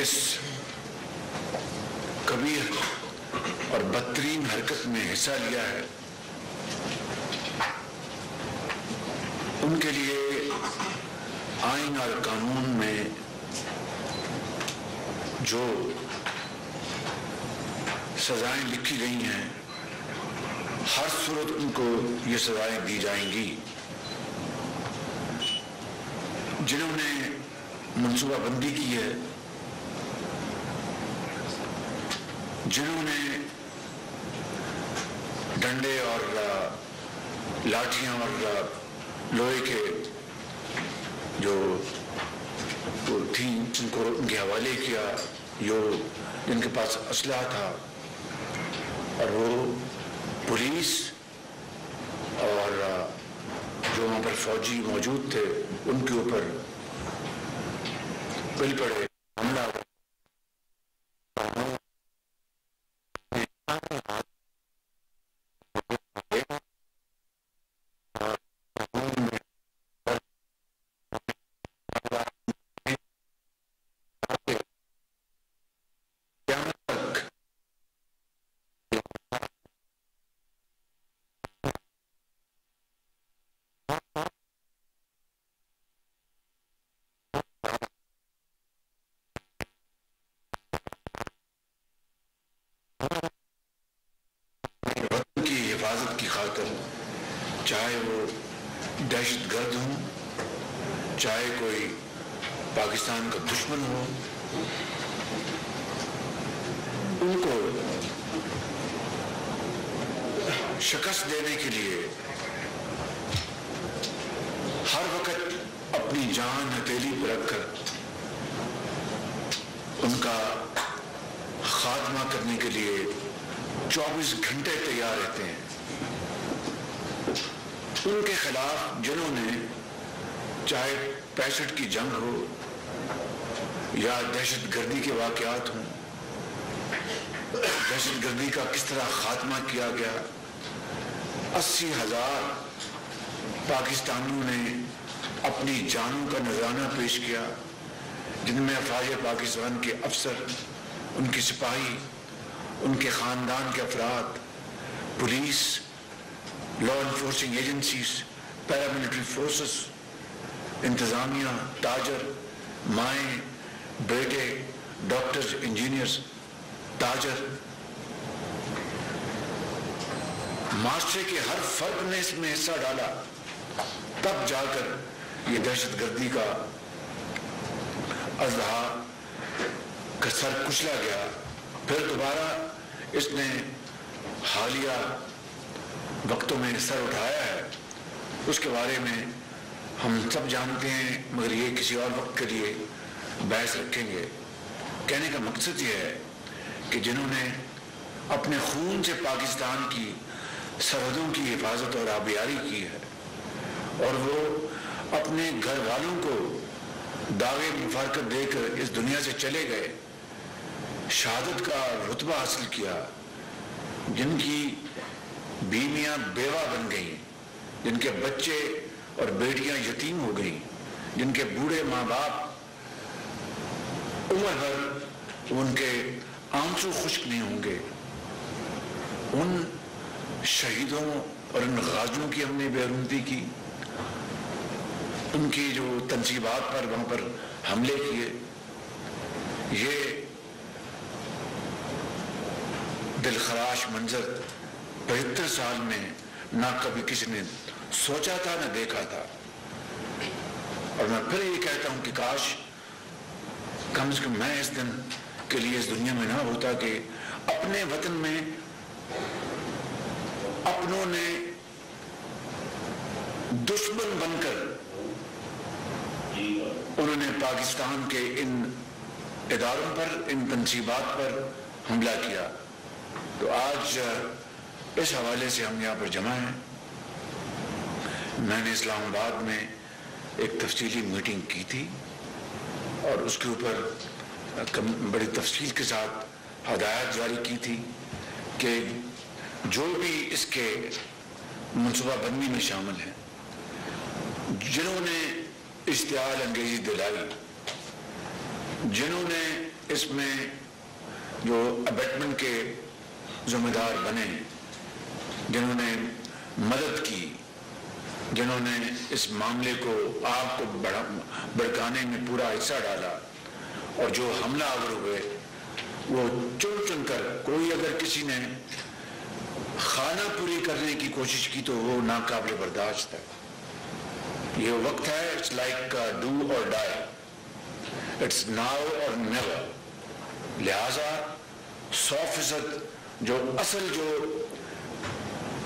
اس کبیر اور بدترین حرکت میں حصہ لیا ہے، ان کے لیے آئین اور قانون میں جو سزائیں لکھی گئی ہیں، ہر صورت ان کو یہ سزائیں دی جائیں گی۔ جنہوں نے منصوبہ بندی کی ہے، جنہوں نے ڈنڈے اور لاٹھیاں اور لوہے کے جو تھیں ان کو ان کے حوالے کیا، جن کے پاس اسلحہ تھا، اور وہ پولیس اور جو وہاں پر فوجی موجود تھے ان کے اوپر بل پڑے، حملہ ہوا۔ حفاظت کی خاطر، چاہے وہ دہشت گرد ہوں، چاہے کوئی پاکستان کا دشمن ہو، ان کو شکست دینے کے لیے ہر وقت اپنی جان ہتھیلی پر رکھ کر ان کا خاتمہ کرنے کے لیے 24 گھنٹے تیار رہتے ہیں۔ ان کے خلاف جنہوں نے چاہے 65 کی جنگ ہو یا دہشت گردی کے واقعات ہوں، دہشت گردی کا کس طرح خاتمہ کیا گیا، 80,000 پاکستانیوں نے اپنی جانوں کا نذرانہ پیش کیا، جن میں افواج پاکستان کے افسر، ان کے سپاہی، ان کے خاندان کے افراد، police, law enforcing agencies, paramilitary forces, انتظامیہ، تاجر، مائیں، بیٹے، ڈاکٹرز، انجینئرز، تاجر، معاشرے کے ہر فرد نے اس میں حصہ ڈالا، تب جا کر یہ دہشت گردی کا اژدہا کا سر کچلا گیا۔ پھر دوبارہ اس نے حالیہ وقتوں میں سر اٹھایا ہے، اس کے بارے میں ہم سب جانتے ہیں، مگر یہ کسی اور وقت کے لیے بحث رکھیں گے۔ کہنے کا مقصد یہ ہے کہ جنہوں نے اپنے خون سے پاکستان کی سرحدوں کی حفاظت اور آبیاری کی ہے، اور وہ اپنے گھر والوں کو دعوے مفارقت دے کر اس دنیا سے چلے گئے، شہادت کا رتبہ حاصل کیا، جن کی بیویاں بیوہ بن گئیں، جن کے بچے اور بیٹیاں یتیم ہو گئیں، جن کے بوڑھے ماں باپ عمر بھر ان کے آنسو خشک نہیں ہوں گے، ان شہیدوں اور ان غازیوں کی ہم نے بے حرمتی کی، ان کی جو تنصیبات پر وہاں پر حملے کیے، یہ دلخراش منظر 75 سال میں نہ کبھی کسی نے سوچا تھا نہ دیکھا تھا۔ اور میں پھر یہ کہتا ہوں کہ کاش کم از کم میں اس دن کے لیے اس دنیا میں نہ ہوتا کہ اپنے وطن میں اپنوں نے دشمن بن کر انہوں نے پاکستان کے ان اداروں پر، ان تنصیبات پر حملہ کیا۔ تو آج اس حوالے سے ہم یہاں پر جمع ہیں۔ میں نے اسلام آباد میں ایک تفصیلی میٹنگ کی تھی اور اس کے اوپر بڑی تفصیل کے ساتھ ہدایات جاری کی تھی کہ جو بھی اس کے منصوبہ بندی میں شامل ہیں، جنہوں نے اشتعال انگیزی دلائی، جنہوں نے اس میں جو ابیٹمنٹ کے ذمہ دار بنے، جنہوں نے مدد کی، جنہوں نے اس معاملے کو آگ کو بھڑکانے میں پورا حصہ ڈالا، اور جو حملہ آور ہوئے وہ چن کر، کوئی اگر کسی نے خانہ پوری کرنے کی کوشش کی تو وہ ناقابل برداشت ہے۔ یہ وقت ہے، اٹس لائک ڈو اور ڈائی، اٹس ناؤ اور نیور۔ لہذا 100% جو اصل جو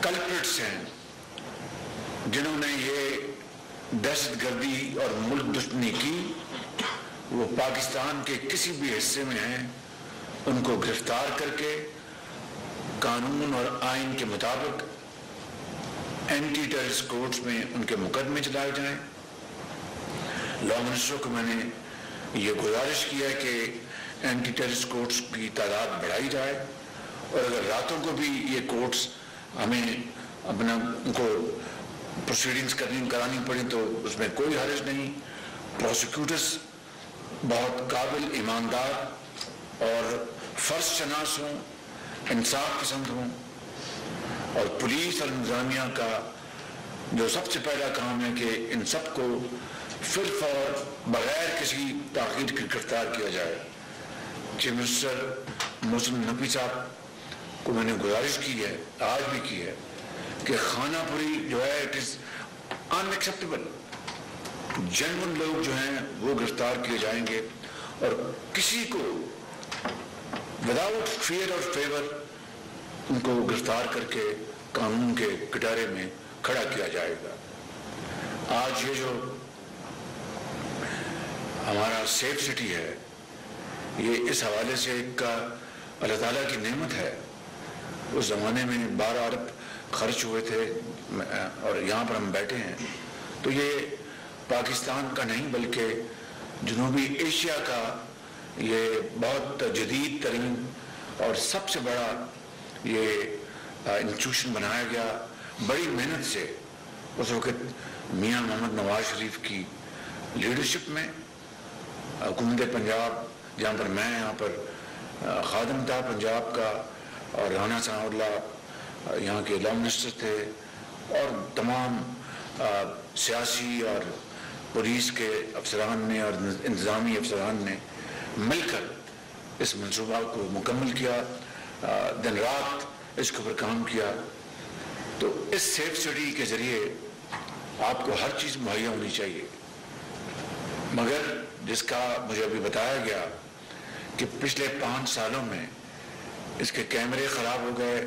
کلپریٹس ہیں، جنہوں نے یہ دہشت گردی اور ملک دشمنی کی، وہ پاکستان کے کسی بھی حصے میں ہیں، ان کو گرفتار کر کے قانون اور آئین کے مطابق اینٹی ٹیررسٹ کورٹس میں ان کے مقدمے چلائے جائیں۔ لا منسٹر کو میں نے یہ گزارش کیا کہ اینٹی ٹیررسٹ کورٹس کی تعداد بڑھائی جائے، اور اگر راتوں کو بھی یہ کورٹس ہمیں اپنا ان کو پروسیڈنگز کرانی پڑی تو اس میں کوئی حرج نہیں۔ پروسیکیوٹرز بہت قابل، ایماندار اور فرض شناس ہوں، انصاف پسند ہوں، اور پولیس اور انتظامیہ کا جو سب سے پہلا کام ہے کہ ان سب کو فی الفور بغیر کسی تاخیر کے گرفتار کیا جائے۔ چیف منسٹر محسن نقوی صاحب کو میں نے گزارش کی ہے، آج بھی کی ہے، کہ خانہ پوری جو ہے اٹ از ان ایکسیپٹیبل۔ جنون لوگ جو ہیں وہ گرفتار کیے جائیں گے، اور کسی کو وداؤٹ فیئر اور فیور ان کو گرفتار کر کے قانون کے کٹارے میں کھڑا کیا جائے گا۔ آج یہ جو ہمارا سیف سٹی ہے، یہ اس حوالے سے ایک اللہ تعالیٰ کی نعمت ہے۔ اس زمانے میں 12 ارب خرچ ہوئے تھے، اور یہاں پر ہم بیٹھے ہیں، تو یہ پاکستان کا نہیں بلکہ جنوبی ایشیا کا یہ بہت جدید ترین اور سب سے بڑا یہ انسٹیٹیوشن بنایا گیا، بڑی محنت سے اس وقت میاں محمد نواز شریف کی لیڈرشپ میں۔ حکومت پنجاب، جہاں پر میں یہاں پر خادم تھا پنجاب کا، اور رانا ثناء اللہ یہاں کے لا منسٹر تھے، اور تمام سیاسی اور پولیس کے افسران نے اور انتظامی افسران نے مل کر اس منصوبہ کو مکمل کیا، دن رات اس کے اوپر کام کیا۔ تو اس سیف سٹی کے ذریعے آپ کو ہر چیز مہیا ہونی چاہیے، مگر جس کا مجھے ابھی بتایا گیا کہ پچھلے 5 سالوں میں اس کے کیمرے خراب ہو گئے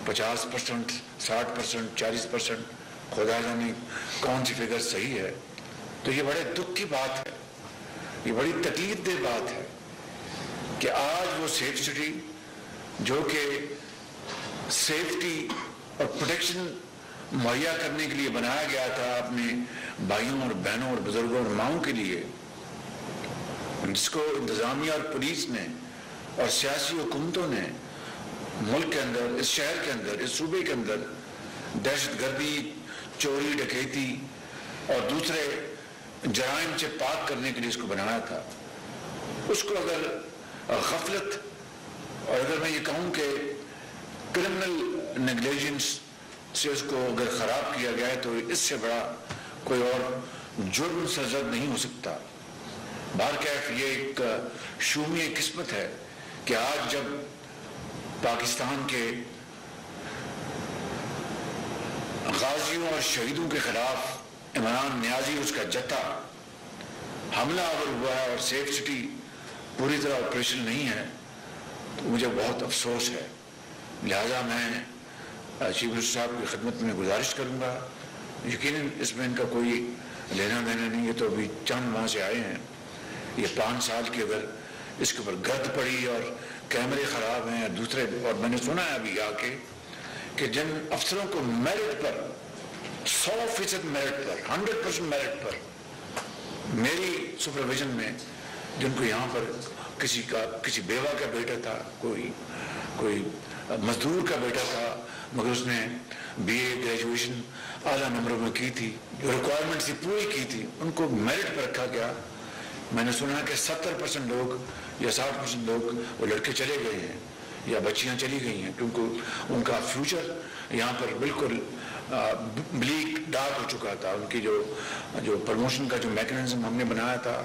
50%، 60%، 40%، خدا جانے کون سی فگر صحیح ہے، تو یہ بڑے دکھ کی بات ہے، یہ بڑی تکلیف دہ بات ہے کہ آج وہ سیف سٹی جو کہ سیفٹی اور پروٹیکشن مہیا کرنے کے لیے بنایا گیا تھا اپنے بھائیوں اور بہنوں اور بزرگوں اور ماؤں کے لیے، جس کو انتظامیہ اور پولیس نے اور سیاسی حکومتوں نے ملک کے اندر، اس شہر کے اندر، اس صوبے کے اندر دہشت گردی، چوری ڈکیتی اور دوسرے جرائم سے پاک کرنے کے لیے اس کو بنایا تھا، اس کو اگر غفلت اور اگر میں یہ کہوں کہ کرمنل نیگلیجنس سے اس کو اگر خراب کیا گیا ہے تو اس سے بڑا کوئی اور جرم سرزد نہیں ہو سکتا۔ بہرکیف یہ ایک شومی قسمت ہے کہ آج جب پاکستان کے غازیوں اور شہیدوں کے خلاف عمران نیازی اس کا جتھا حملہ آور ہوا ہے اور سیف سٹی پوری طرح آپریشن نہیں ہے، تو مجھے بہت افسوس ہے۔ لہذا میں چیف منسٹر صاحب کی خدمت میں گزارش کروں گا، یقیناً اس میں ان کا کوئی لینا دینا نہیں ہے، تو ابھی چند وہاں سے آئے ہیں، یہ 5 سال کی اگر اس کے اوپر گرد پڑی اور کیمرے خراب ہیں دوسرے، اور میں نے سنا ہے ابھی آ کے کہ جن افسروں کو میرٹ پر 100% میرٹ پر 100% میرٹ پر میری سپرویژن میں، جن کو یہاں پر کسی بیوہ کا بیٹا تھا، کوئی مزدور کا بیٹا تھا، مگر اس نے BA گریجویشن اعلیٰ نمبروں میں کی تھی، جو ریکوائرمنٹ تھی پوری کی تھی، ان کو میرٹ پر رکھا گیا۔ میں نے سنا کہ 70% لوگ یا 60% لوگ وہ لڑکے چلے گئے ہیں یا بچیاں چلی گئی ہیں، کیونکہ ان کا فیوچر یہاں پر بالکل بلیک ڈارک ہو چکا تھا. ان کی جو پروموشن کا جو میکنزم ہم نے بنایا تھا،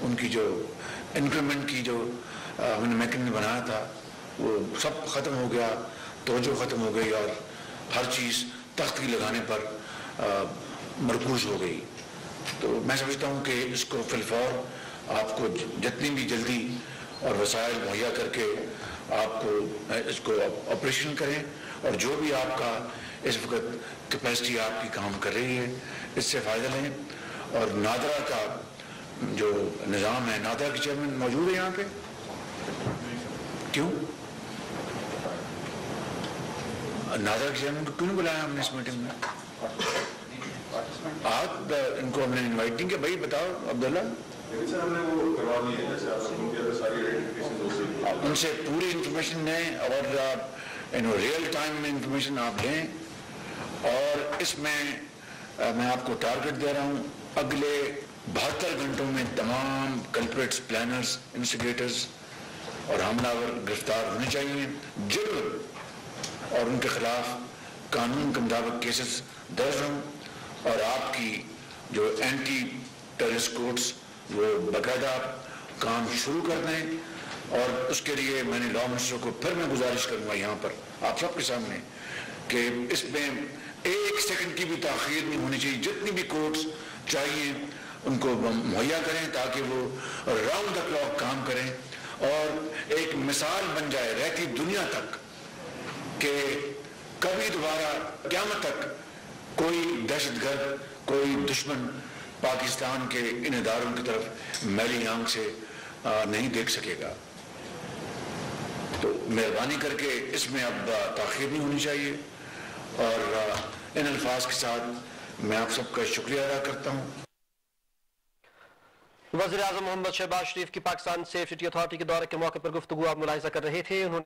ان کی جو انکریمنٹ کی جو ہم نے میکنزم بنایا تھا، وہ سب ختم ہو گیا، توجہ ختم ہو گئی اور ہر چیز تخت کی لگانے پر مرکوز ہو گئی. تو میں سمجھتا ہوں کہ اس کو فی الفور آپ کو جتنی بھی جلدی اور وسائل مہیا کر کے آپ کو اس کو آپریشن کریں، اور جو بھی آپ کا اس وقت کیپیسٹی آپ کی کام کر رہی ہے اس سے فائدہ لیں. اور نادرا کا جو نظام ہے، نادرا کے چیئرمین موجود ہے یہاں پہ؟ کیوں نادرا کے چیئرمین کو کیوں نہیں بلایا ہم نے اس میٹنگ میں؟ آپ ان کو ہم نے انوائٹ نہیں کیا. بھائی بتاؤ عبداللہ. ان سے پوری انفارمیشن لیں اور ریئل ٹائم میں انفارمیشن آپ لیں. اور اس میں میں آپ کو ٹارگٹ دے رہا ہوں، اگلے 72 گھنٹوں میں تمام کلپریٹس، پلانرز، انسٹیگیٹرز اور حملہ آور گرفتار ہونے چاہیے جرم، اور ان کے خلاف قانون کے مطابق کیسز درج ہوں. اور آپ کی جو اینٹی ٹیررسٹ کورٹس وہ باقاعدہ کام شروع کر دیں. اور اس کے لیے میں نے لا منسٹر کو پھر میں گزارش کروں گا یہاں پر آپ سب کے سامنے کہ اس میں 1 سیکنڈ کی بھی تاخیر نہیں ہونی چاہیے. جتنی بھی کورٹس چاہیے ان کو مہیا کریں تاکہ وہ راؤنڈ دا کلاک کام کریں اور ایک مثال بن جائے رہتی دنیا تک کہ کبھی دوبارہ قیامت تک کوئی دہشت گرد، کوئی دشمن پاکستان کے ان اداروں کی طرف میلی آنکھ سے نہیں دیکھ سکے گا. تو مہربانی کر کے اس میں اب تاخیر نہیں ہونی چاہیے. اور ان الفاظ کے ساتھ میں آپ سب کا شکریہ ادا کرتا ہوں. وزیر اعظم محمد شہباز شریف کی پاکستان سیف سٹی اتھارٹی کے دورے کے موقع پر گفتگو آپ ملاحظہ کر رہے تھے. انہوں نے